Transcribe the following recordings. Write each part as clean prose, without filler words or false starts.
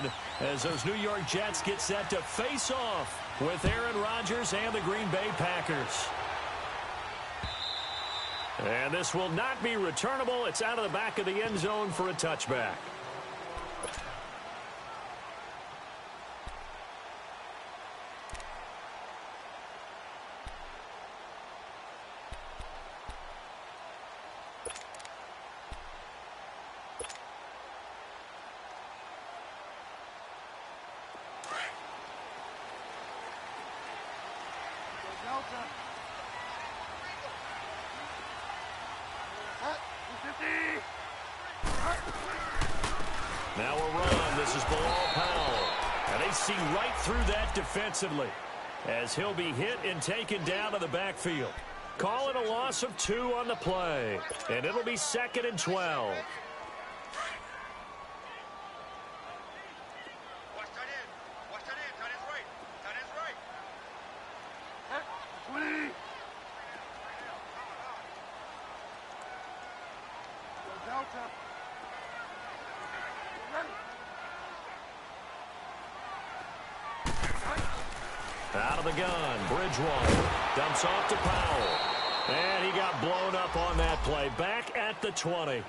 one as those New York Jets get set to face off with Aaron Rodgers and the Green Bay Packers. And this will not be returnable. It's out of the back of the end zone for a touchback. Now a run. This is Bilal Powell. And they see right through that defensively as he'll be hit and taken down to the backfield. Call it a loss of 2 on the play. And it'll be 2nd and 12. Out of the gun, Bridgewater dumps off to Powell. And he got blown up on that play. Back at the 20.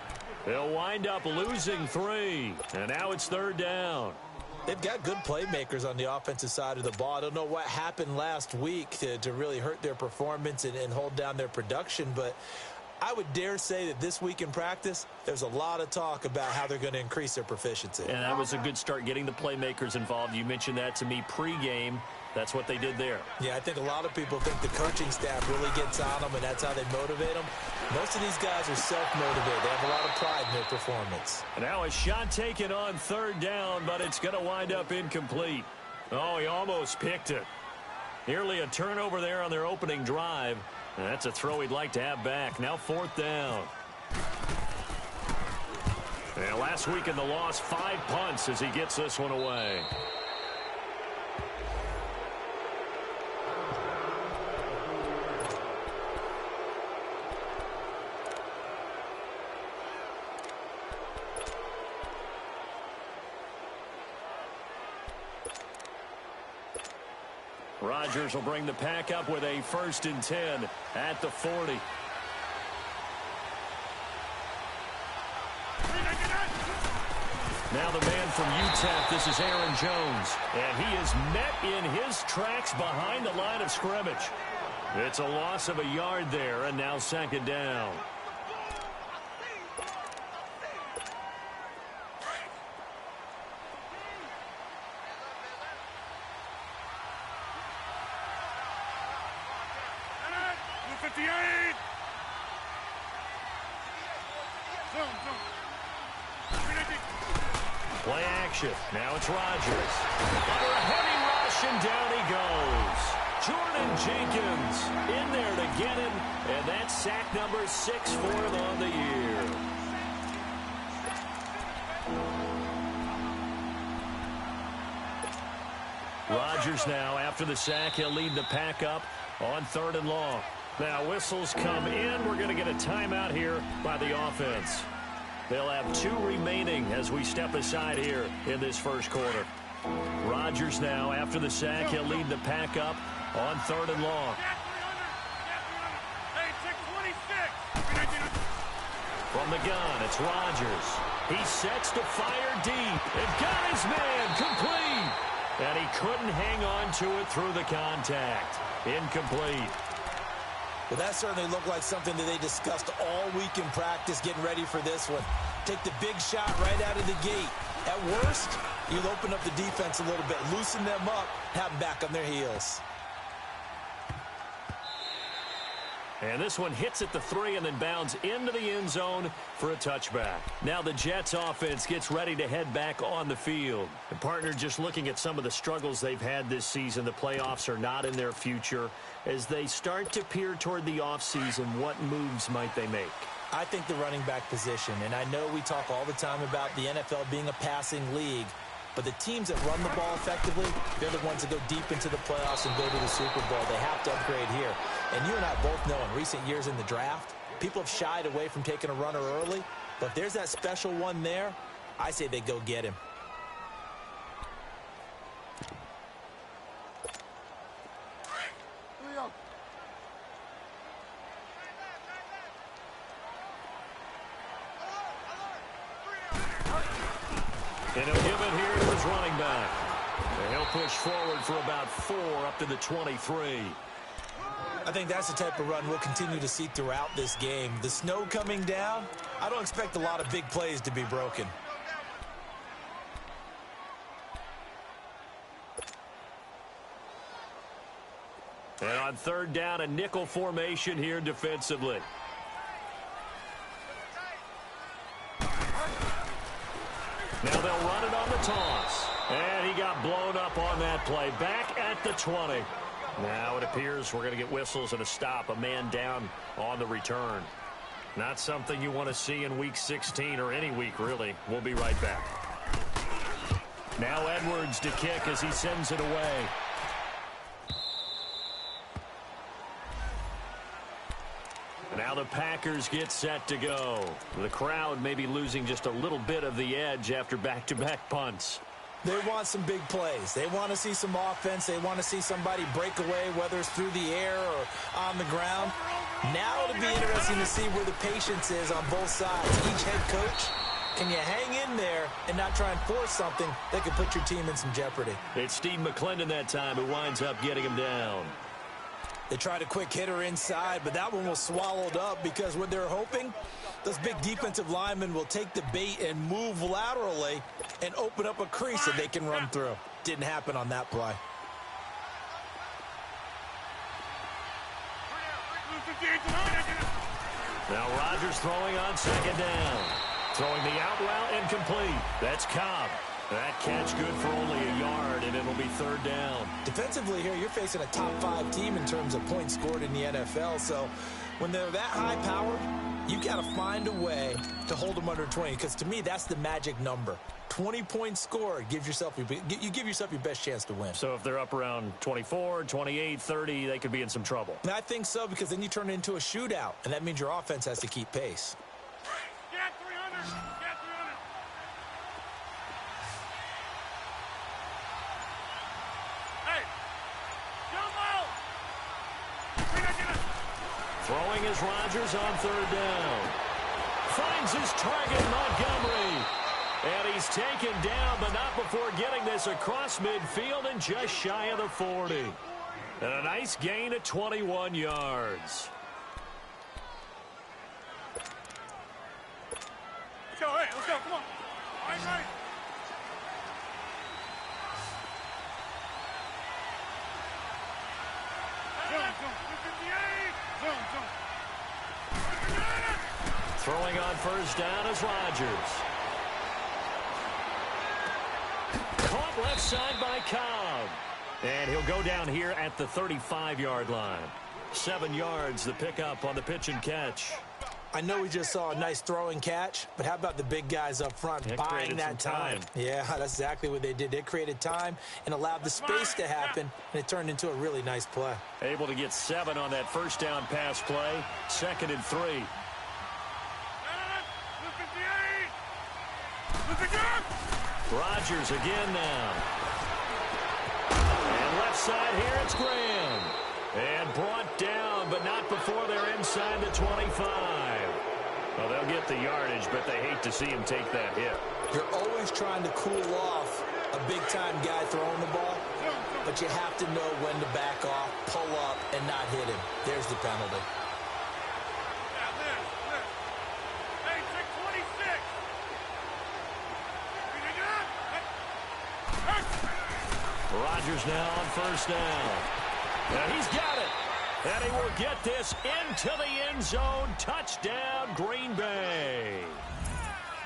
They'll wind up losing 3. And now it's 3rd down. They've got good playmakers on the offensive side of the ball. I don't know what happened last week to really hurt their performance and hold down their production, but I would dare say that this week in practice, there's a lot of talk about how they're going to increase their proficiency. And that was a good start, getting the playmakers involved. You mentioned that to me pregame. That's what they did there. Yeah, I think a lot of people think the coaching staff really gets on them, and that's how they motivate them. Most of these guys are self-motivated. They have a lot of pride in their performance. And now a shot taken on 3rd down, but it's going to wind up incomplete. Oh, he almost picked it. Nearly a turnover there on their opening drive. And that's a throw he'd like to have back. Now 4th down. And last week in the loss, 5 punts as he gets this one away. Rodgers will bring the pack up with a 1st and 10 at the 40. Now the man from UTEP, this is Aaron Jones. And he is met in his tracks behind the line of scrimmage. It's a loss of a yard there, and now 2nd down. Play action. Now it's Rodgers. Under a heavy rush, and down he goes. Jordan Jenkins in there to get him, and that's sack number 6 for him on the year. Rodgers now, after the sack, he'll lead the pack up on 3rd and long. Now whistles come in. We're going to get a timeout here by the offense. They'll have 2 remaining as we step aside here in this first quarter. Rodgers now, after the sack, he'll lead the pack up on 3rd and long. From the gun, it's Rodgers. He sets to fire deep and got his man complete. And he couldn't hang on to it through the contact. Incomplete. Well, that certainly looked like something that they discussed all week in practice, getting ready for this one. Take the big shot right out of the gate. At worst, you'll open up the defense a little bit, loosen them up, have them back on their heels. And this one hits at the 3 and then bounds into the end zone for a touchback. Now the Jets offense gets ready to head back on the field. And partner, just looking at some of the struggles they've had this season, the playoffs are not in their future. As they start to peer toward the offseason, what moves might they make? I think the running back position, and I know we talk all the time about the NFL being a passing league, but the teams that run the ball effectively, they're the ones that go deep into the playoffs and go to the Super Bowl. They have to upgrade here. And you and I both know in recent years in the draft, people have shied away from taking a runner early. But if there's that special one there, I say they go get him. And he'll give it here to his running back. And he'll push forward for about 4 up to the 23. I think that's the type of run we'll continue to see throughout this game. The snow coming down, I don't expect a lot of big plays to be broken. And on third down, a nickel formation here defensively. Now they'll run it on the toss. And he got blown up on that play. Back at the 20. Now it appears we're going to get whistles and a stop. A man down on the return. Not something you want to see in Week 16 or any week, really. We'll be right back. Now Edwards to kick as he sends it away. Now the Packers get set to go. The crowd may be losing just a little bit of the edge after back-to-back punts. They want some big plays. They want to see some offense. They want to see somebody break away, whether it's through the air or on the ground. Now it'll be interesting to see where the patience is on both sides. Each head coach, can you hang in there and not try and force something that could put your team in some jeopardy? It's Steve McClendon that time who winds up getting him down. They tried a quick hitter inside, but that one was swallowed up because what they're hoping, those big defensive linemen will take the bait and move laterally and open up a crease that they can run through. Didn't happen on that play. Now Rodgers throwing on second down. Throwing the out route incomplete. That's Cobb. That catch good for only a yard, and it'll be third down. Defensively here, you're facing a top-5 team in terms of points scored in the NFL. So when they're that high-powered, you got to find a way to hold them under 20. Because to me, that's the magic number. 20 points scored gives yourself you give yourself your best chance to win. So if they're up around 24, 28, 30, they could be in some trouble. And I think so, because then you turn it into a shootout, and that means your offense has to keep pace. Get 300. Get 300. Hey, jump out. Throwing is Rodgers on third down. Finds his target, Montgomery. And he's taken down, but not before getting this across midfield and just shy of the 40. And a nice gain of 21 yards. Let's go, hey, let's go, come on. Right. Zone. Throwing on first down is Rodgers. Caught left side by Cobb. And he'll go down here at the 35-yard line. 7 yards, the pickup on the pitch and catch. I know we just saw a nice throwing catch, but how about the big guys up front buying that time? Yeah, that's exactly what they did. They created time and allowed the space to happen, and it turned into a really nice play. Able to get 7 on that first down pass play. 2nd and 3. Rodgers again now. And left side here, it's Graham. And brought down, but not before they're inside the 25. Well, they'll get the yardage, but they hate to see him take that hit. You're always trying to cool off a big-time guy throwing the ball, but you have to know when to back off, pull up, and not hit him. There's the penalty. Rodgers now on first down. And he's got it. And he will get this into the end zone. Touchdown, Green Bay.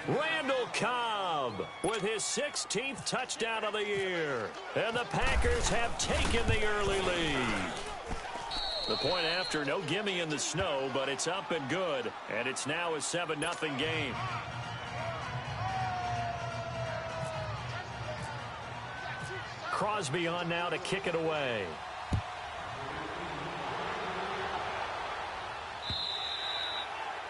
Randall Cobb with his 16th touchdown of the year. And the Packers have taken the early lead. The point after, no gimme in the snow, but it's up and good. And it's now a 7-0 game. Crosby on now to kick it away.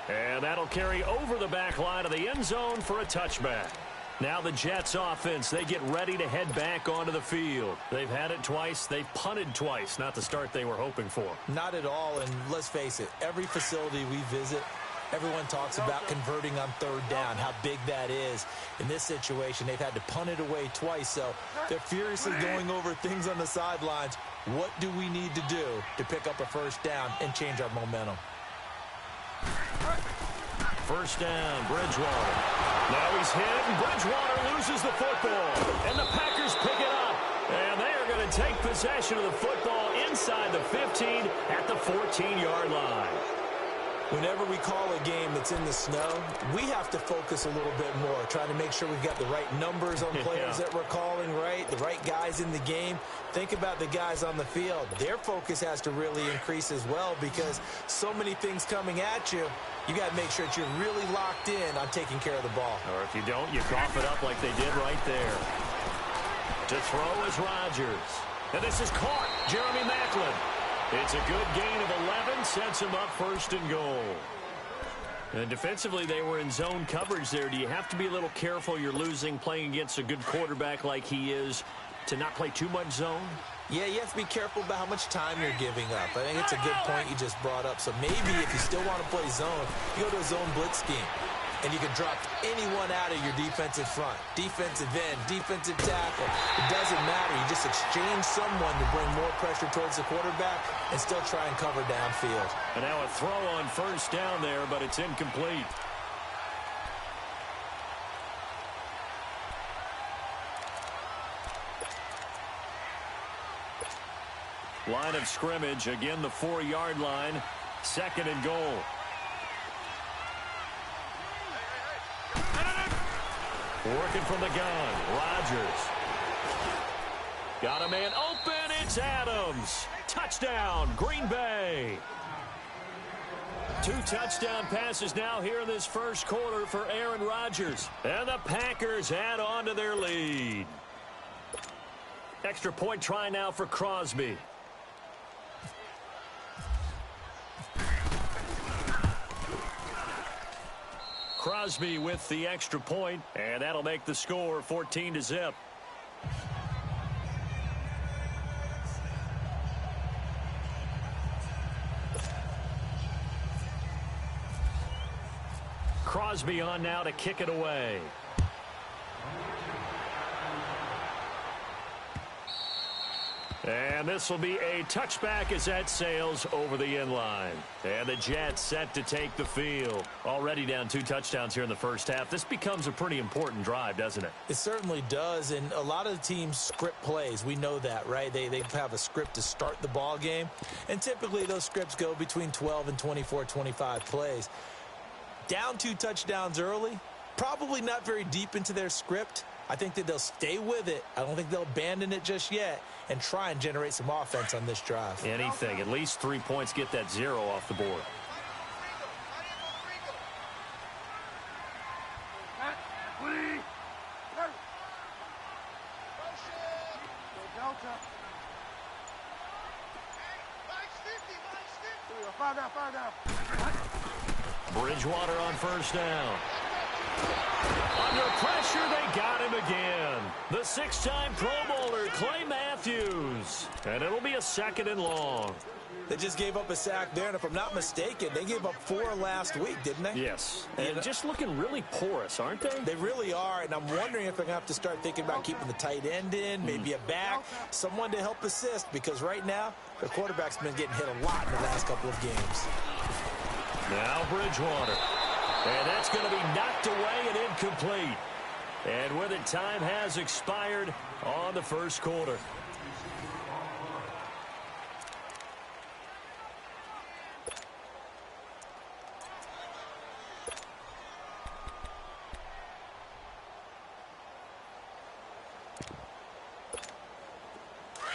And that'll carry over the back line of the end zone for a touchback. Now the Jets offense, they get ready to head back onto the field. They've had it twice. They've punted twice. Not the start they were hoping for. Not at all, and let's face it, every facility we visit, Everyone talks about converting on third down, how big that is. In this situation, they've had to punt it away twice, so they're furiously going over things on the sidelines. What do we need to do to pick up a first down and change our momentum? First down, Bridgewater. Now he's hit, and Bridgewater loses the football. And the Packers pick it up. And they are going to take possession of the football inside the 15 at the 14-yard line. Whenever we call a game that's in the snow, we have to focus a little bit more, trying to make sure we've got the right numbers on players that we're calling, right? The right guys in the game. Think about the guys on the field. Their focus has to really increase as well because so many things coming at you. You got to make sure that you're really locked in on taking care of the ball. Or if you don't, you cough it up like they did right there. To throw is Rodgers. And this is caught. Jeremy Maclin. It's a good gain of 11, sets him up first and goal. And defensively, they were in zone coverage there. Do you have to be a little careful you're losing playing against a good quarterback like he is to not play too much zone? Yeah, you have to be careful about how much time you're giving up. I think it's a good point you just brought up. So maybe if you still want to play zone, you go to a zone blitz scheme. And you can drop anyone out of your defensive front. Defensive end, defensive tackle. It doesn't matter. You just exchange someone to bring more pressure towards the quarterback and still try and cover downfield. And now a throw on first down there, but it's incomplete. Line of scrimmage, again the 4-yard line. Second and goal. Working from the gun, Rodgers. Got a man open, it's Adams. Touchdown, Green Bay. 2 touchdown passes now here in this first quarter for Aaron Rodgers. And the Packers add on to their lead. Extra point try now for Crosby. Crosby with the extra point, and that'll make the score 14-0. Crosby on now to kick it away. And this will be a touchback as that sails over the end line. And the Jets set to take the field. Already down 2 touchdowns here in the first half. This becomes a pretty important drive, doesn't it? It certainly does, and a lot of the teams script plays. We know that, right? They have a script to start the ball game, and typically those scripts go between 12 and 24, 25 plays. Down 2 touchdowns early, probably not very deep into their script. I think that they'll stay with it. I don't think they'll abandon it just yet and try and generate some offense on this drive. Anything. At least 3 points, get that 0 off the board. Bridgewater on first down. Under pressure, they got him again. The 6-time Pro Bowler, Clay Matthews. And it'll be a 2nd and long. They just gave up a sack there, and if I'm not mistaken, they gave up 4 last week, didn't they? Yes. And just looking really porous, aren't they? They really are, and I'm wondering if they're going to have to start thinking about keeping the tight end in, maybe a back, someone to help assist, because right now, the quarterback's been getting hit a lot in the last couple of games. Now Bridgewater. And that's going to be knocked away and incomplete. And with it, time has expired on the first quarter.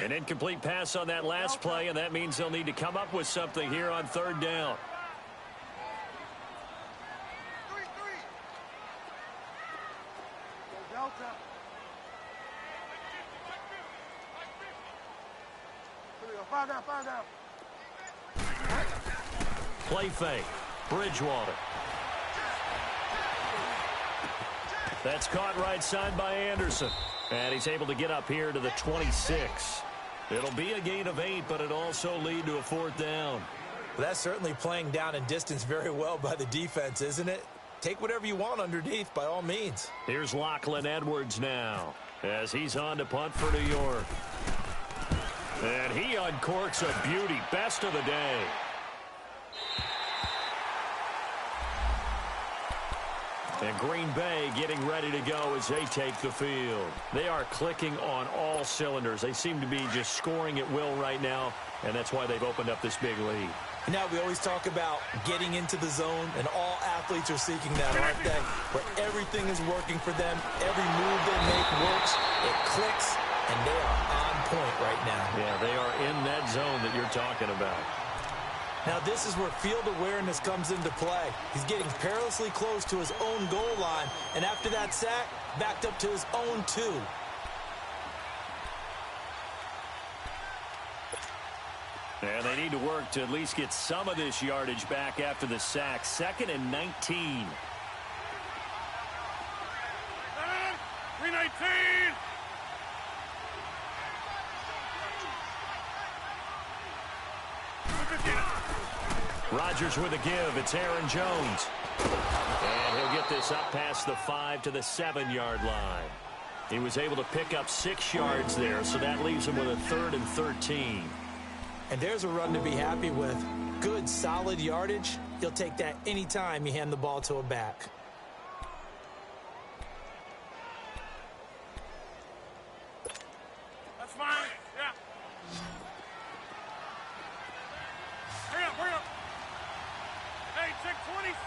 An incomplete pass on that last play, and that means they'll need to come up with something here on 3rd down. Play fake. Bridgewater. That's caught right side by Anderson. And he's able to get up here to the 26. It'll be a gain of 8, but it also lead to a 4th down. Well, that's certainly playing down and distance very well by the defense, isn't it? Take whatever you want underneath, by all means. Here's Lachlan Edwards now as he's on to punt for New York. And he uncorks a beauty. Best of the day. And Green Bay getting ready to go as they take the field. They are clicking on all cylinders. They seem to be just scoring at will right now, and that's why they've opened up this big lead. Now, we always talk about getting into the zone, and all athletes are seeking that, aren't they? Where everything is working for them, every move they make works, it clicks, and they are on point right now. Yeah, they are in that zone that you're talking about. Now, this is where field awareness comes into play. He's getting perilously close to his own goal line, and after that sack, backed up to his own 2. And they need to work to at least get some of this yardage back after the sack. 2nd and 19. 319. Rodgers with a give. It's Aaron Jones. And he'll get this up past the 5 to the 7-yard line. He was able to pick up 6 yards there, so that leaves him with a 3rd and 13. And there's a run to be happy with. Good, solid yardage. He'll take that anytime you hand the ball to a back. That's fine. Yeah. Hurry up, hurry up. Hey, check 26.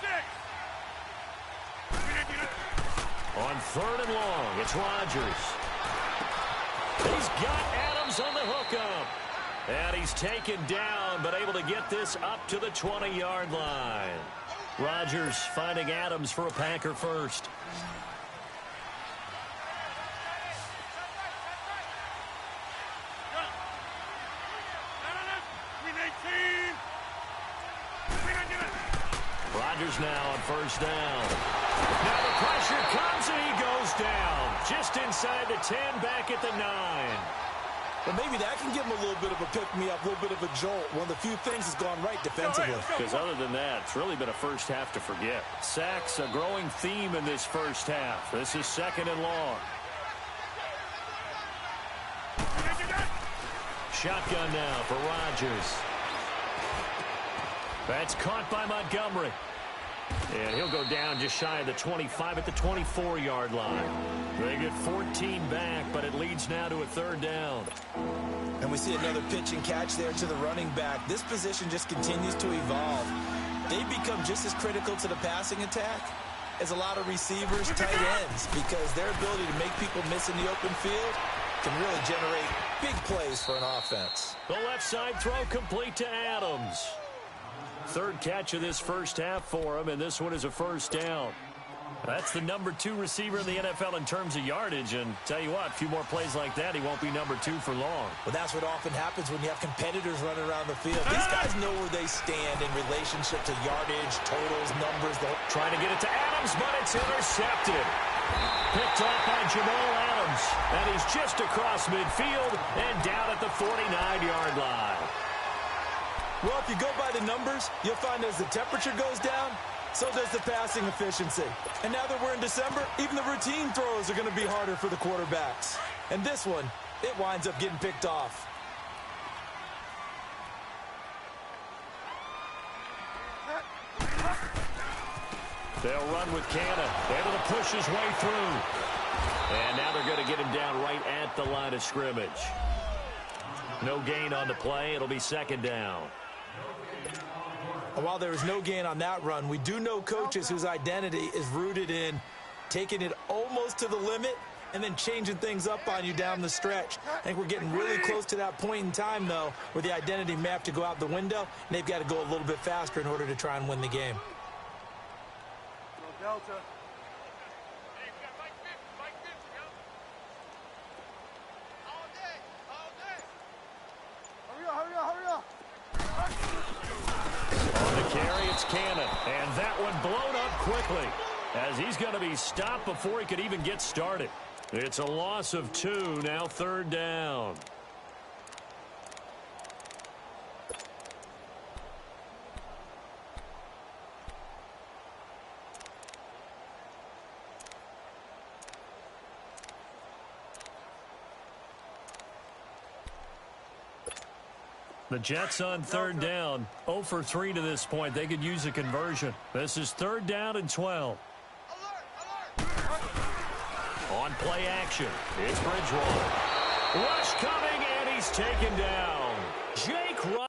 On 3rd and long, it's Rodgers. He's got Adams on the hookup. And he's taken down, but able to get this up to the 20-yard line. Rodgers finding Adams for a Packer first. Rodgers now on 1st down. Now the pressure comes and he goes down. Just inside the 10, back at the 9. But maybe that can give him a little bit of a pick-me-up, a little bit of a jolt. One of the few things that's gone right defensively. Because other than that, it's really been a first half to forget. Sacks, a growing theme in this first half. This is 2nd and long. Shotgun now for Rodgers. That's caught by Montgomery. And he'll go down just shy of the 25 at the 24-yard line. They get 14 back, but it leads now to a 3rd down. And we see another pitch and catch there to the running back. This position just continues to evolve. They become just as critical to the passing attack as a lot of receivers, tight ends, because their ability to make people miss in the open field can really generate big plays for an offense. The left side throw complete to Adams. 3rd catch of this first half for him, and this one is a 1st down. That's the number 2 receiver in the NFL in terms of yardage, and tell you what, a few more plays like that, he won't be number 2 for long. Well, that's what often happens when you have competitors running around the field. These guys know where they stand in relationship to yardage, totals, numbers. Trying to get it to Adams, but it's intercepted. Picked off by Jamal Adams, and he's just across midfield and down at the 49-yard line. Well, if you go by the numbers, you'll find as the temperature goes down, so does the passing efficiency. And now that we're in December, even the routine throws are going to be harder for the quarterbacks. And this one, it winds up getting picked off. They'll run with Cannon, able to push his way through. And now they're going to get him down right at the line of scrimmage. No gain on the play. It'll be 2nd down. And while there was no gain on that run, we do know coaches whose identity is rooted in taking it almost to the limit and then changing things up on you down the stretch. I think we're getting really close to that point in time, though, where the identity may have to go out the window, and they've got to go a little bit faster in order to try and win the game. Delta. On the carry, it's Cannon. And that one blown up quickly as he's going to be stopped before he could even get started. It's a loss of 2, now 3rd down. The Jets on third down, 0 for 3 to this point. They could use a conversion. This is 3rd down and 12. On play action, it's Bridgewater. Rush coming, and he's taken down. Jake Rush.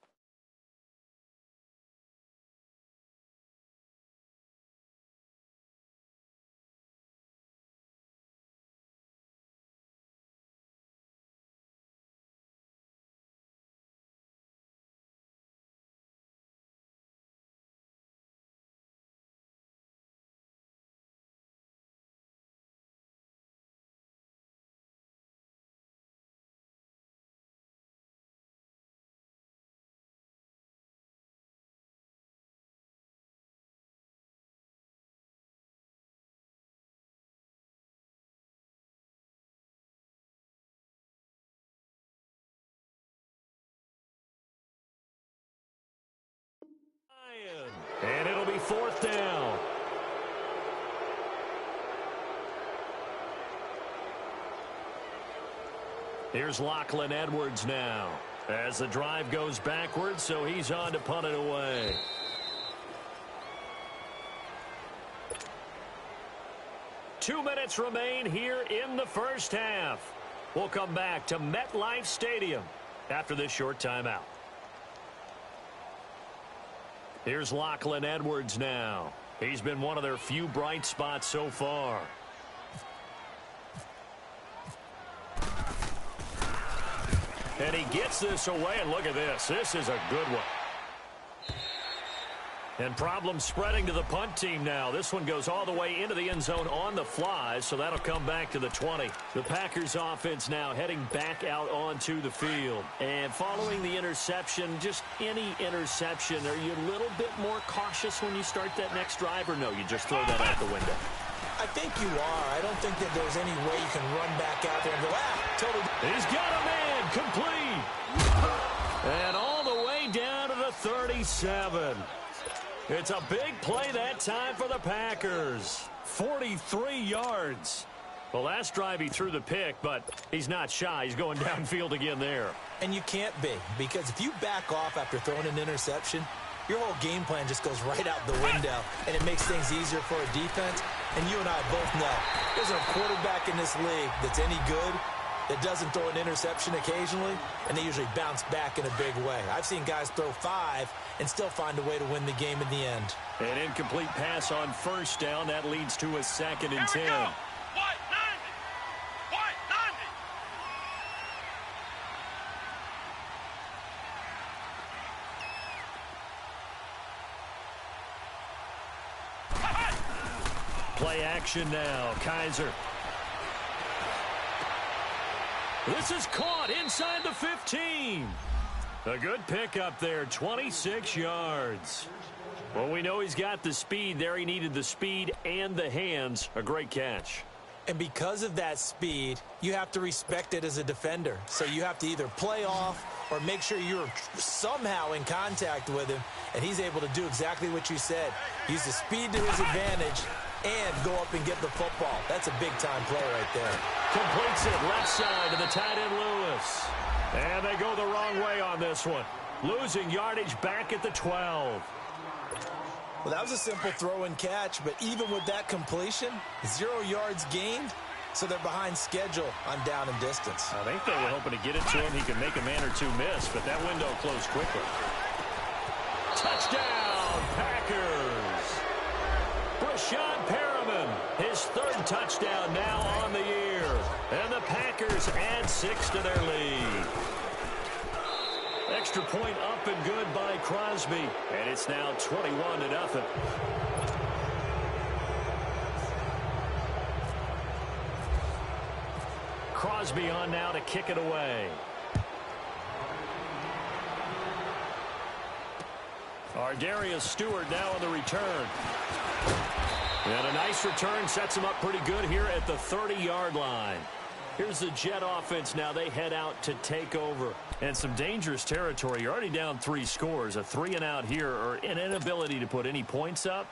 And it'll be 4th down. Here's Lachlan Edwards now as the drive goes backwards, so he's on to punt it away. Two minutes remain here in the first half. We'll come back to MetLife Stadium after this short timeout. Here's Lachlan Edwards now. He's been one of their few bright spots so far. And he gets this away, and look at this. This is a good one. And problems spreading to the punt team now. This one goes all the way into the end zone on the fly, so that'll come back to the 20. The Packers offense now heading back out onto the field. And following the interception, just any interception, are you a little bit more cautious when you start that next drive, or no, you just throw that out the window? I think you are. I don't think that there's any way you can run back out there and go, totally. He's got a man, complete. And all the way down to the 37. It's a big play that time for the Packers. 43 yards. The last drive he threw the pick, but he's not shy. He's going downfield again there. And you can't be, because if you back off after throwing an interception, your whole game plan just goes right out the window, and it makes things easier for a defense. And you and I both know there's a quarterback in this league that's any good that doesn't throw an interception occasionally, and they usually bounce back in a big way. I've seen guys throw 5 and still find a way to win the game in the end. An incomplete pass on first down. That leads to a 2nd and 10. White 90. White 90. Play action now. Kaiser. This is caught inside the 15. A good pickup there, 26 yards. Well, we know he's got the speed there. He needed the speed and the hands. A great catch. And because of that speed, you have to respect it as a defender. So you have to either play off or make sure you're somehow in contact with him, and he's able to do exactly what you said. Use the speed to his advantage and go up and get the football. That's a big-time play right there. Completes it left side to the tight end Lewis. And they go the wrong way on this one. Losing yardage back at the 12. Well, that was a simple throw and catch, but even with that completion, 0 yards gained, so they're behind schedule on down and distance. I think they were hoping to get it to him. He could make a man or two miss, but that window closed quickly. Touchdown, Packers. Brashad Perriman, his 3rd touchdown now on the year. And the Packers add 6 to their lead. Extra point up and good by Crosby. And it's now 21-0. Crosby on now to kick it away. Ardarius Stewart now on the return. And a nice return sets him up pretty good here at the 30-yard line. Here's the Jet offense now. They head out to take over. And some dangerous territory. You're already down 3 scores. A 3-and-out here, or an inability to put any points up.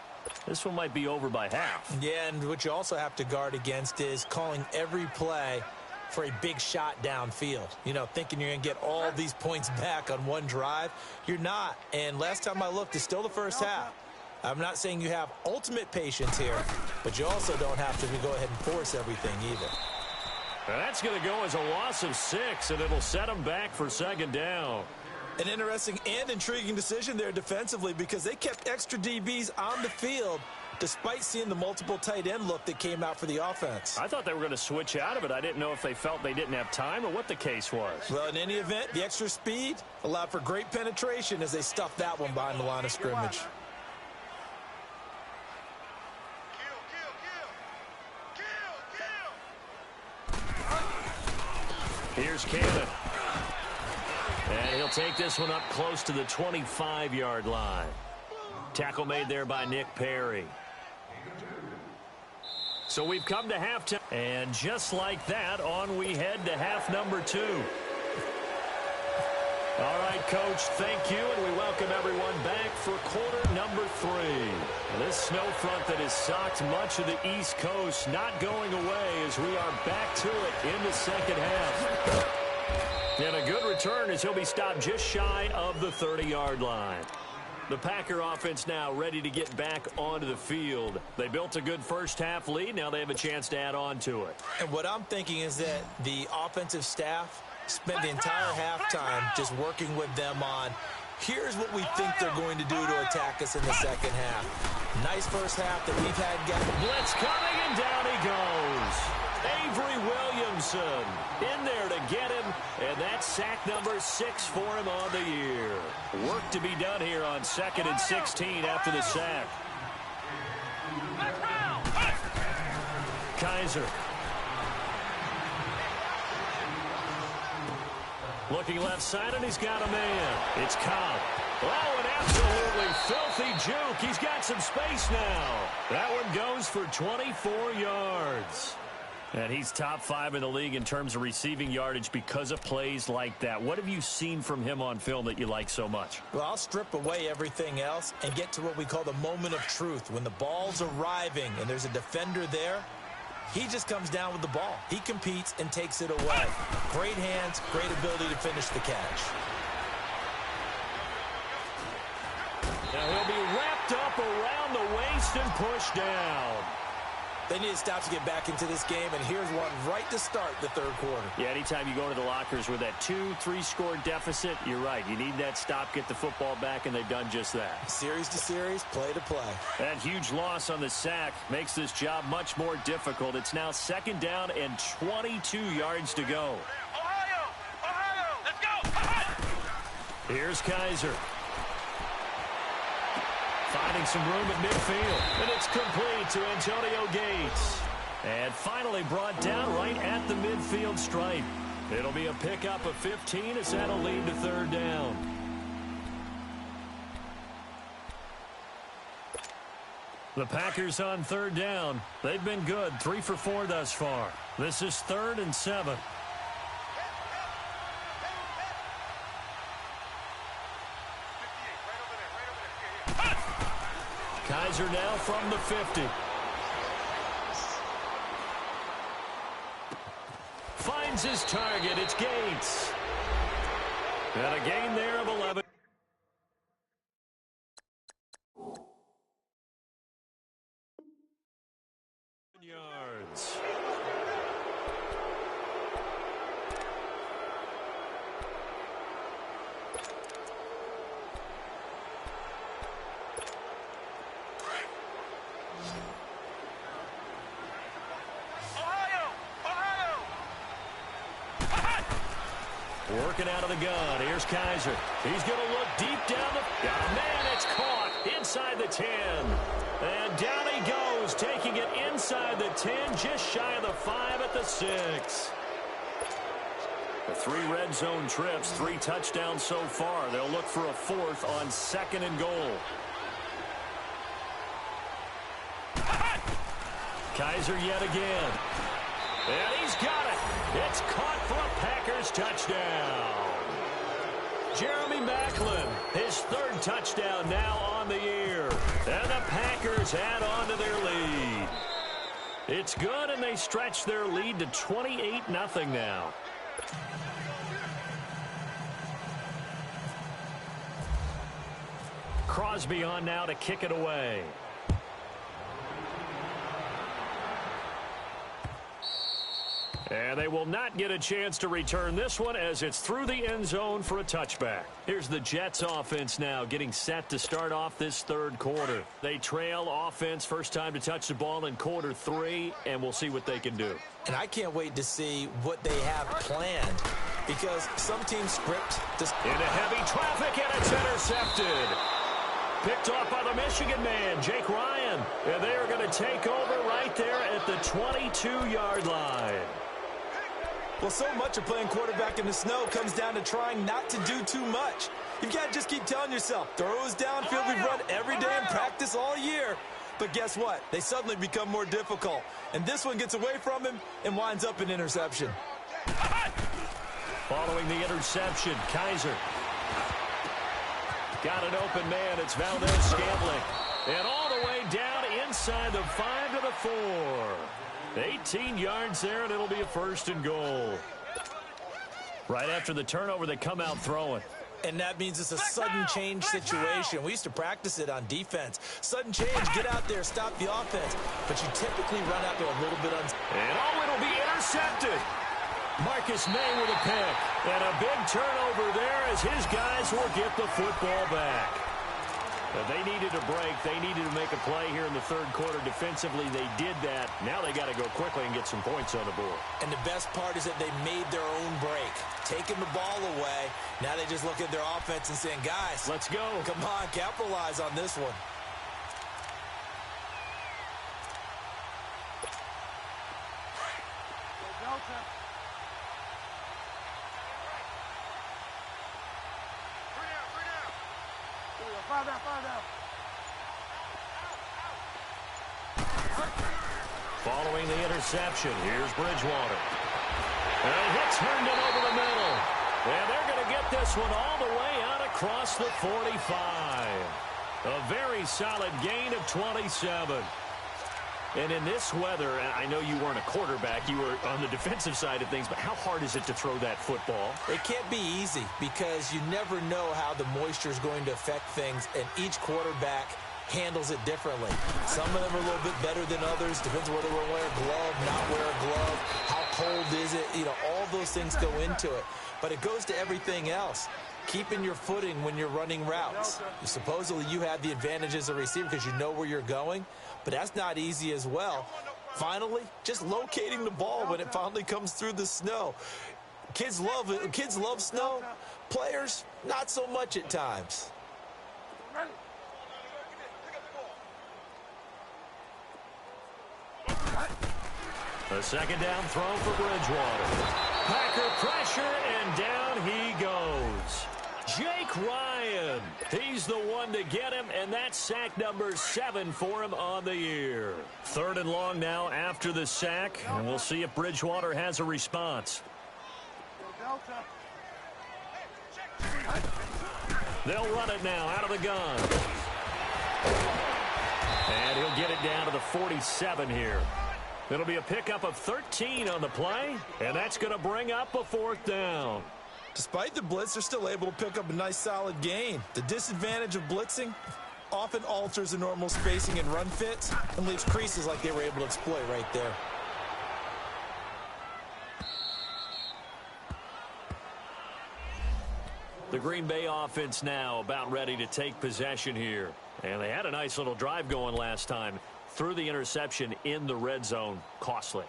This one might be over by half. Yeah, and what you also have to guard against is calling every play for a big shot downfield. You know, thinking you're going to get all these points back on one drive. You're not. And last time I looked, it's still the first half. I'm not saying you have ultimate patience here, but you also don't have to go ahead and force everything either. That's going to go as a loss of 6, and it'll set them back for second down. An interesting and intriguing decision there defensively because they kept extra DBs on the field despite seeing the multiple tight end look that came out for the offense. I thought they were going to switch out of it. I didn't know if they felt they didn't have time or what the case was. Well, in any event, the extra speed allowed for great penetration as they stuffed that one behind the line of scrimmage. Here's Cannon. And he'll take this one up close to the 25-yard line. Tackle made there by Nick Perry. So we've come to halftime. And just like that, on we head to half number 2. All right, Coach, thank you, and we welcome everyone back for quarter number 3. This snow front that has socked much of the East Coast not going away as we are back to it in the second half. And a good return as he'll be stopped just shy of the 30-yard line. The Packer offense now ready to get back onto the field. They built a good first half lead. Now they have a chance to add on to it. And what I'm thinking is that the offensive staff spent the entire halftime just working with them on, here's what we think they're going to do to attack us in the second half. Nice first half that we've had. Blitz coming, and down he goes. Avery Williamson in there to get him, and that's sack number 6 for him on the year. Work to be done here on 2nd and 16 after the sack. Kaiser. Looking left side, and he's got a man. It's Cobb. Oh, an absolutely filthy juke. He's got some space now. That one goes for 24 yards. And he's top 5 in the league in terms of receiving yardage because of plays like that. What have you seen from him on film that you like so much? Well, I'll strip away everything else and get to what we call the moment of truth. When the ball's arriving and there's a defender there, he just comes down with the ball. He competes and takes it away. Great hands, great ability to finish the catch. Now he'll be wrapped up around the waist and pushed down. They need to stop to get back into this game, and here's one right to start the third quarter. Yeah, anytime you go into the lockers with that 2-3 score deficit, you're right. You need that stop, get the football back, and they've done just that. Series to series, play to play. That huge loss on the sack makes this job much more difficult. It's now 2nd down and 22 yards to go. Ohio, let's go. Here's Kaiser. Finding some room at midfield. And it's complete to Antonio Gates. And finally brought down right at the midfield stripe. It'll be a pickup of 15 as that'll lead to 3rd down. The Packers on 3rd down. They've been good, 3 for 4 thus far. This is 3rd and 7. Kaiser now from the 50. Finds his target. It's Gates. And a gain there of 11 yards. Working out of the gun. Here's Kaiser. He's going to look deep down the... Oh, man, it's caught inside the 10. And down he goes, taking it inside the 10, just shy of the 5 at the 6. The 3 red zone trips, 3 touchdowns so far. They'll look for a 4th on 2nd and goal. Kaiser yet again. And he's got it. It's caught for a Packers touchdown. Jeremy Maclin, his 3rd touchdown now on the year. And the Packers add on to their lead. It's good, and they stretch their lead to 28-0 now. Crosby on now to kick it away. And they will not get a chance to return this one as it's through the end zone for a touchback. Here's the Jets offense now getting set to start off this third quarter. They trail offense, first time to touch the ball in quarter 3, and we'll see what they can do. And I can't wait to see what they have planned because some teams script this. Into heavy traffic, and it's intercepted. Picked off by the Michigan man, Jake Ryan. And they are going to take over right there at the 22-yard line. Well, so much of playing quarterback in the snow comes down to trying not to do too much. You've got to just keep telling yourself, throws downfield we've run every day in practice all year. But guess what? They suddenly become more difficult. And this one gets away from him and winds up an interception. Following the interception, Kaiser. Got an open man. It's Valdez-Scantling. And all the way down inside the 5 to the 4. 18 yards there, and it'll be a first and goal. Right after the turnover, they come out throwing. And that means it's a sudden change situation. We used to practice it on defense. Sudden change, get out there, stop the offense. But you typically run out there a little bit And it'll be intercepted. Marcus May with a pick. And a big turnover there as his guys will get the football back. They needed a break. They needed to make a play here in the third quarter. Defensively, they did that. Now they got to go quickly and get some points on the board. And the best part is that they made their own break. Taking the ball away. Now they just look at their offense and saying, guys, let's go. Come on, capitalize on this one. Following the interception, here's Bridgewater. And he turned it over the middle. And they're going to get this one all the way out across the 45. A very solid gain of 27. And in this weather, I know you weren't a quarterback. You were on the defensive side of things. But how hard is it to throw that football? It can't be easy because you never know how the moisture is going to affect things. And each quarterback handles it differently. Some of them are a little bit better than others. Depends whether they wear a glove, not wear a glove. How cold is it? You know, all those things go into it. But it goes to everything else. Keeping your footing when you're running routes. Supposedly you have the advantage as a receiver because you know where you're going. But that's not easy as well. Finally, just locating the ball when it finally comes through the snow. Kids love it. Kids love snow. Players, not so much at times. A second down throw for Bridgewater. Packer pressure, and down he goes. Jake Ryan, he's the one to get him, and that's sack number 7 for him on the year. Third and long now after the sack, and we'll see if Bridgewater has a response. They'll run it now out of the gun. And he'll get it down to the 47 here. It'll be a pickup of 13 on the play, and that's going to bring up a fourth down. Despite the blitz, they're still able to pick up a nice solid gain. The disadvantage of blitzing often alters the normal spacing and run fits and leaves creases like they were able to exploit right there. The Green Bay offense now about ready to take possession here. And they had a nice little drive going last time. Threw the interception in the red zone. Costly.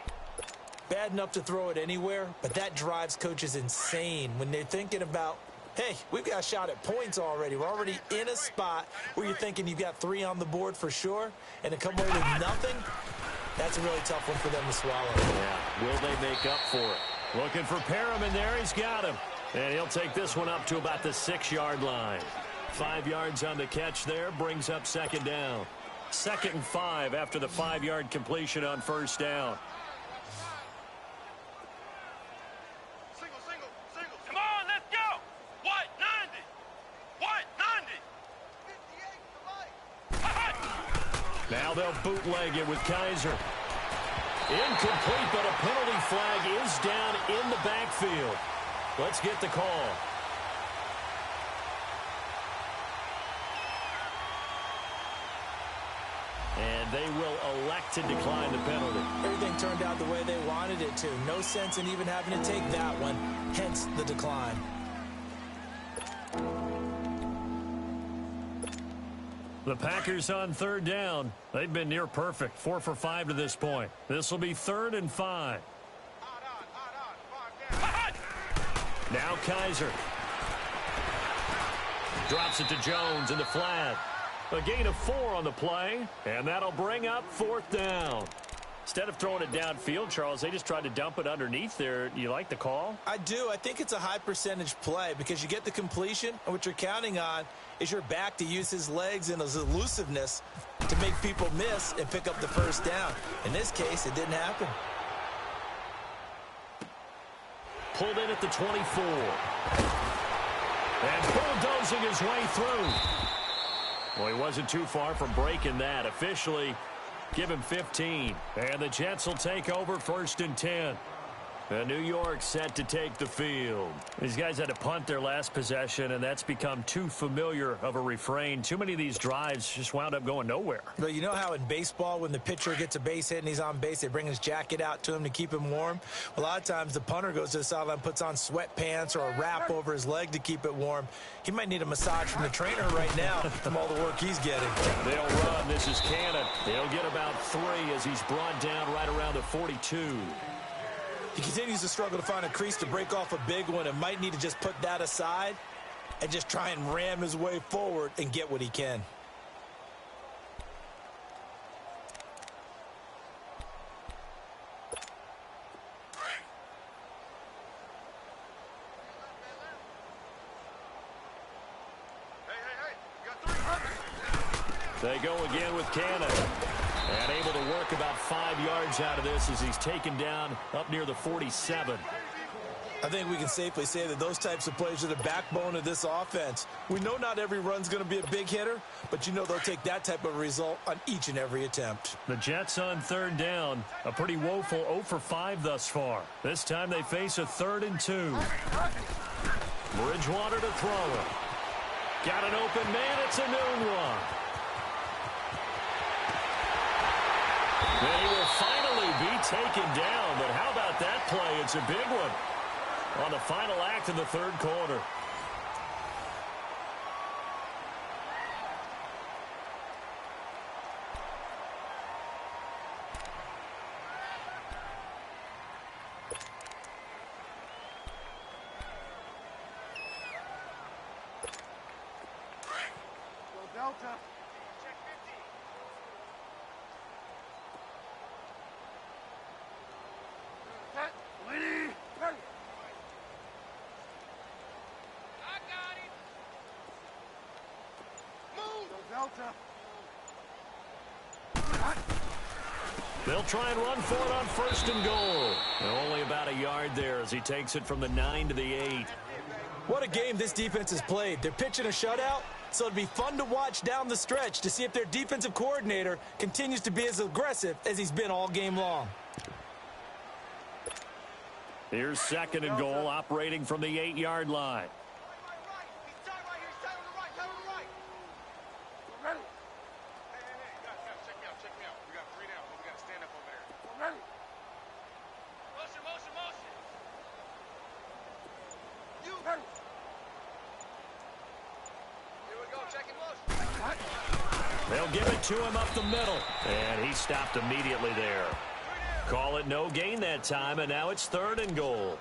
Bad enough to throw it anywhere, but that drives coaches insane when they're thinking about, hey, we've got a shot at points already. We're already in a spot where you're thinking you've got 3 on the board for sure, and to come away with nothing, that's a really tough one for them to swallow. Yeah, will they make up for it? Looking for Perriman there. He's got him. And he'll take this one up to about the 6-yard line. 5 yards on the catch there, brings up second down. 2nd and 5 after the 5-yard completion on first down. Single. Come on, let's go. White 90. White 90. Now they'll bootleg it with Kaiser. Incomplete, but a penalty flag is down in the backfield. Let's get the call. And they will elect to decline the penalty. Everything turned out the way they wanted it to. No sense in even having to take that one, hence the decline. The Packers on third down. They've been near perfect, 4 for 5 to this point. This will be 3rd and 5. Now Kaiser. Drops it to Jones in the flat. A gain of 4 on the play, and that'll bring up 4th down. Instead of throwing it downfield, Charles, they just tried to dump it underneath there. You like the call? I do. I think it's a high percentage play because you get the completion, and what you're counting on is your back to use his legs and his elusiveness to make people miss and pick up the first down. In this case, it didn't happen. Pulled in at the 24. And bulldozing his way through. Well, he wasn't too far from breaking that. Officially, give him 15. And the Jets will take over 1st and 10. And New York set to take the field. These guys had to punt their last possession, and that's become too familiar of a refrain. Too many of these drives just wound up going nowhere. But you know how in baseball, when the pitcher gets a base hit and he's on base, they bring his jacket out to him to keep him warm? A lot of times the punter goes to the sideline, puts on sweatpants or a wrap over his leg to keep it warm. He might need a massage from the trainer right now from all the work he's getting. They'll run. This is Cannon. He'll get about 3 as he's brought down right around the 42. He continues to struggle to find a crease to break off a big one and might need to just put that aside and just try and ram his way forward and get what he can. They go again with Cannon. And able to work about 5 yards out of this as he's taken down up near the 47. I think we can safely say that those types of plays are the backbone of this offense. We know not every run's going to be a big hitter, but you know they'll take that type of result on each and every attempt. The Jets on 3rd down. A pretty woeful 0 for 5 thus far. This time they face a 3rd and 2. Bridgewater to throw it. Got an open man. It's a noon one. And he will finally be taken down, but how about that play? It's a big one on the final act of the 3rd quarter. Delta. They'll try and run for it on 1st and goal. Only about a yard there as he takes it from the 9 to the 8. What a game this defense has played. They're pitching a shutout, so it'll be fun to watch down the stretch to see if their defensive coordinator continues to be as aggressive as he's been all game long. Here's 2nd and goal, operating from the 8-yard line. They'll give it to him up the middle. And he stopped immediately there. Call it no gain that time, and now it's 3rd and goal.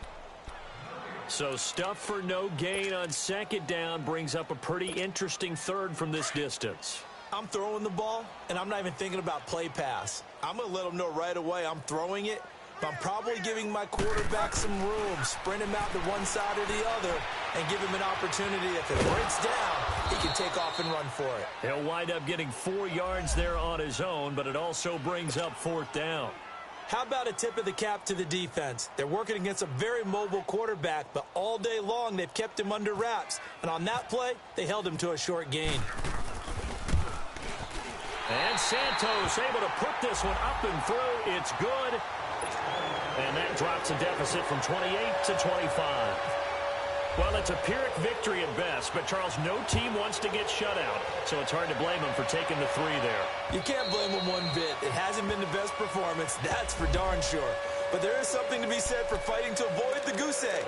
So stuff for no gain on 2nd down brings up a pretty interesting 3rd from this distance. I'm throwing the ball, and I'm not even thinking about play pass. I'm going to let them know right away I'm throwing it. I'm probably giving my quarterback some room, sprint him out to one side or the other, and give him an opportunity. If it breaks down, he can take off and run for it. He'll wind up getting 4 yards there on his own, but it also brings up 4th down. How about a tip of the cap to the defense? They're working against a very mobile quarterback, but all day long they've kept him under wraps. And on that play, they held him to a short gain. And Santos able to put this one up and through. It's good. And that drops a deficit from 28 to 25. Well, it's a Pyrrhic victory at best, but, Charles, no team wants to get shut out, so it's hard to blame them for taking the 3 there. You can't blame them one bit. It hasn't been the best performance, that's for darn sure. But there is something to be said for fighting to avoid the goose egg.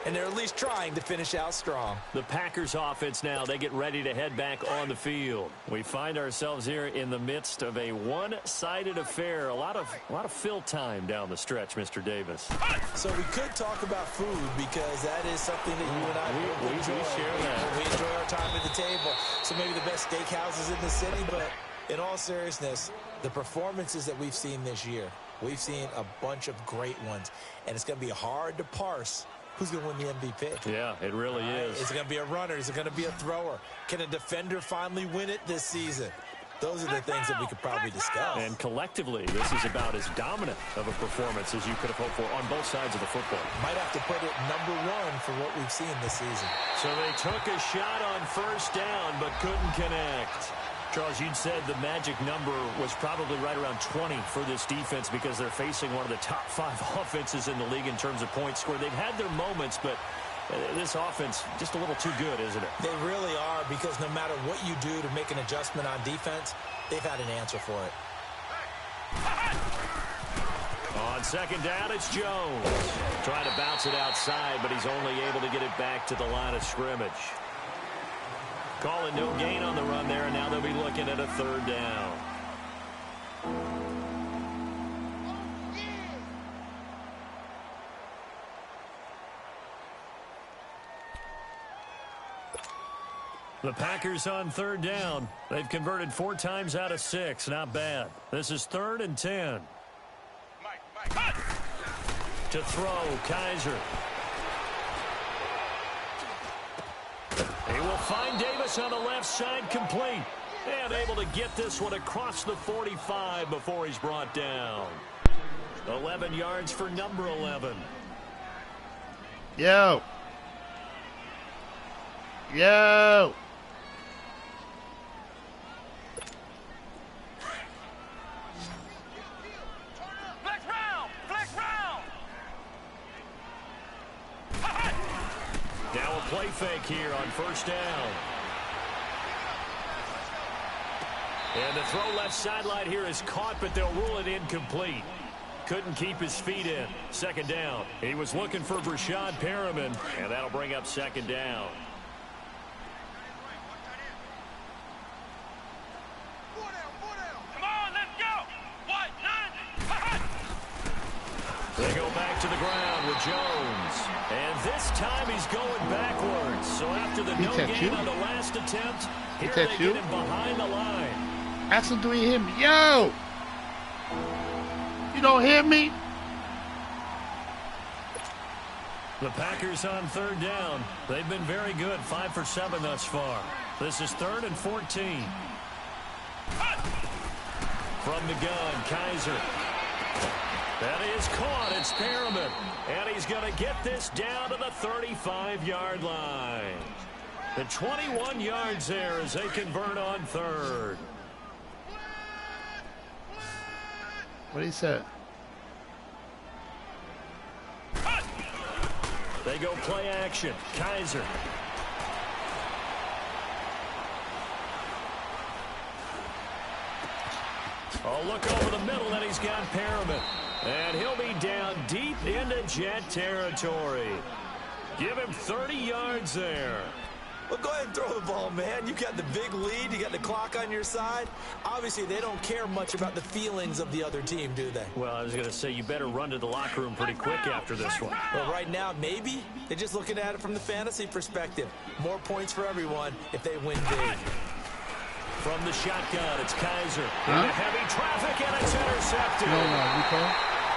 And they're at least trying to finish out strong. The Packers offense now, they get ready to head back on the field. We find ourselves here in the midst of a one-sided affair. A lot of fill time down the stretch, Mr. Davis. So we could talk about food because that is something that you and I we share that. We enjoy our time at the table. So maybe the best steakhouses in the city, but in all seriousness, the performances that we've seen this year, we've seen a bunch of great ones. And it's going to be hard to parse who's going to win the MVP. Yeah, it really is. Is it going to be a runner? Is it going to be a thrower? Can a defender finally win it this season? Those are the things that we could probably discuss. And collectively, this is about as dominant of a performance as you could have hoped for on both sides of the football. Might have to put it #1 for what we've seen this season. So they took a shot on first down, but couldn't connect. Charles, you'd said the magic number was probably right around 20 for this defense because they're facing one of the top 5 offenses in the league in terms of points scored. They've had their moments, but this offense just a little too good, isn't it? They really are, because no matter what you do to make an adjustment on defense, they've had an answer for it. On second down, it's Jones. Trying to bounce it outside, but he's only able to get it back to the line of scrimmage. Calling no gain on the run there, and now they'll be looking at a 3rd down. The Packers on 3rd down. They've converted 4 times out of 6. Not bad. This is 3rd and 10. To throw, Kaiser. He will find Davis on the left side, complete. And able to get this one across the 45 before he's brought down. 11 yards for number 11. Yo. Yo. Now a play fake here on first down. And the throw left sideline here is caught, but they'll rule it incomplete. Couldn't keep his feet in. 2nd down. He was looking for Brashad Perriman, and that'll bring up 2nd down. Come on, let's go. What, 90? They go back to the ground with Jones. And this time he's going backwards. So after the no gain on the last attempt, here they get him behind the line. Ask him, do he hear me? Yo! You don't hear me? The Packers on 3rd down. They've been very good. 5 for 7 thus far. This is 3rd and 14. From the gun, Kaiser. That is caught. It's Perriman. And he's going to get this down to the 35-yard line. The 21 yards there as they convert on 3rd. What did he say? They go play action. Kaiser. Oh, look over the middle, and he's got Perriman. And he'll be down deep into Jet territory. Give him 30 yards there. Well, go ahead and throw the ball, man. You got the big lead. You got the clock on your side. Obviously, they don't care much about the feelings of the other team, do they? Well, I was going to say, you better run to the locker room pretty quick after this one. Well, right now, maybe. They're just looking at it from the fantasy perspective. More points for everyone if they win big. From the shotgun, it's Kaiser. Into heavy traffic, and it's intercepted.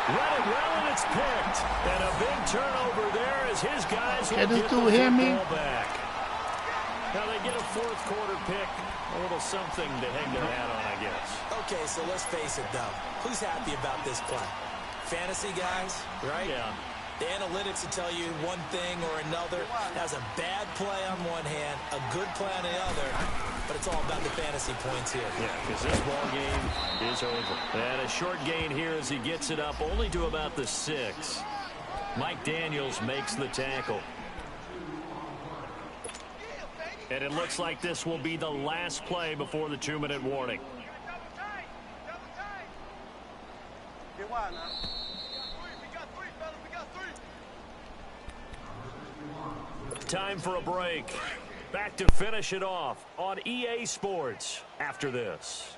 Read it well, and it's picked. And a big turnover there as his guys will get the football back. Now they get a 4th quarter pick. A little something to hang their hat on, I guess. Okay, so let's face it, though. Who's happy about this play? Fantasy guys, right? Yeah. The analytics will tell you one thing or another. That's a bad play on one hand, a good play on the other, but it's all about the fantasy points here. Yeah, because this ball game is over. And a short gain here as he gets it up only to about the 6. Mike Daniels makes the tackle. And it looks like this will be the last play before the 2-minute warning. Get wide now. Time for a break. Back to finish it off on EA Sports after this.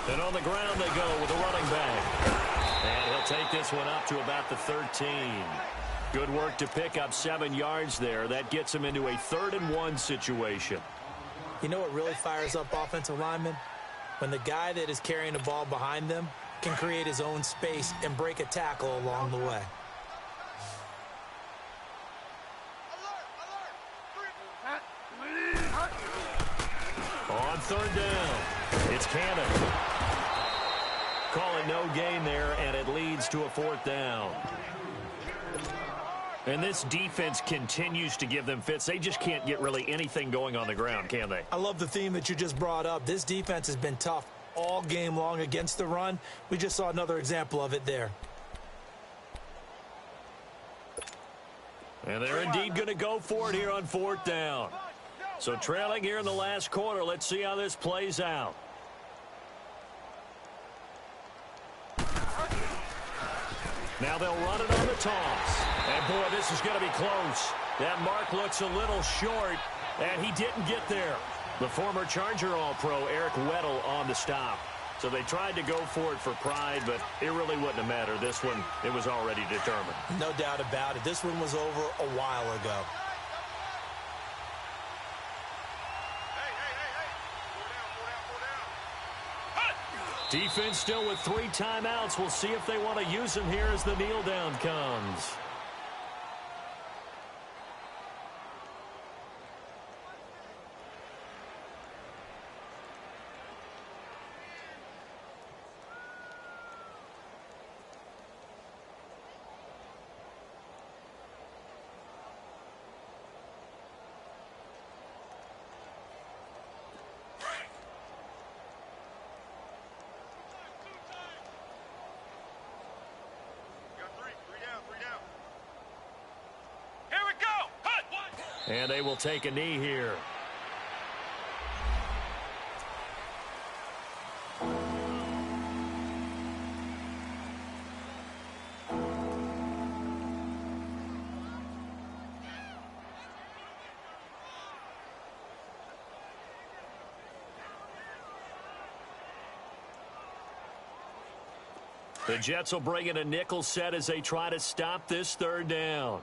And on the ground they go with a running back. And he'll take this one up to about the 13. Good work to pick up 7 yards there. That gets him into a 3rd and 1 situation. You know what really fires up offensive linemen? When the guy that is carrying the ball behind them can create his own space and break a tackle along the way. On 3rd down, it's Cannon. Call it no gain there, and it leads to a 4th down. And this defense continues to give them fits. They just can't get really anything going on the ground, can they? I love the theme that you just brought up. This defense has been tough all game long against the run. We just saw another example of it there. And they're indeed going to go for it here on 4th down. So trailing here in the last quarter, let's see how this plays out. Now they'll run it on the toss. And, boy, this is going to be close. That mark looks a little short, and he didn't get there. The former Charger All-Pro, Eric Weddle, on the stop. So they tried to go for it for pride, but it really wouldn't have mattered. This one, it was already determined. No doubt about it. This one was over a while ago. Defense still with 3 timeouts. We'll see if they want to use them here as the kneel down comes. And they will take a knee here. The Jets will bring in a nickel set as they try to stop this 3rd down.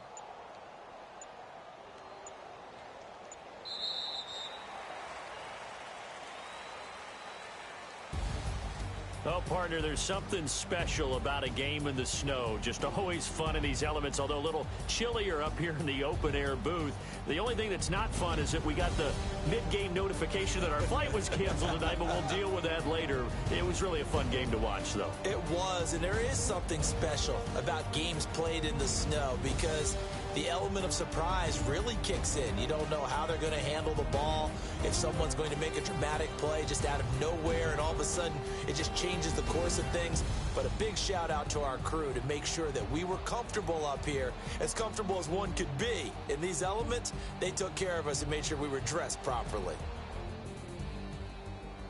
Oh, partner, there's something special about a game in the snow. Just always fun in these elements, although a little chillier up here in the open-air booth. The only thing that's not fun is that we got the mid-game notification that our flight was canceled tonight, but we'll deal with that later. It was really a fun game to watch, though. It was, and there is something special about games played in the snow because the element of surprise really kicks in. You don't know how they're going to handle the ball, if someone's going to make a dramatic play just out of nowhere, and all of a sudden it just changes the course of things. But a big shout out to our crew to make sure that we were comfortable up here, as comfortable as one could be. In these elements, they took care of us and made sure we were dressed properly.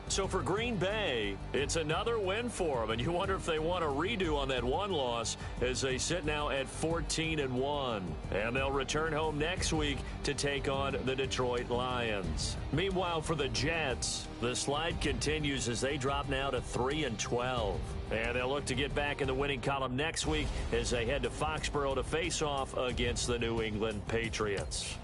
So for Green Bay, it's another win for them, and you wonder if they want a redo on that one loss as they sit now at 14-1. And they'll return home next week to take on the Detroit Lions. Meanwhile, for the Jets, the slide continues as they drop now to 3-12. And they'll look to get back in the winning column next week as they head to Foxborough to face off against the New England Patriots.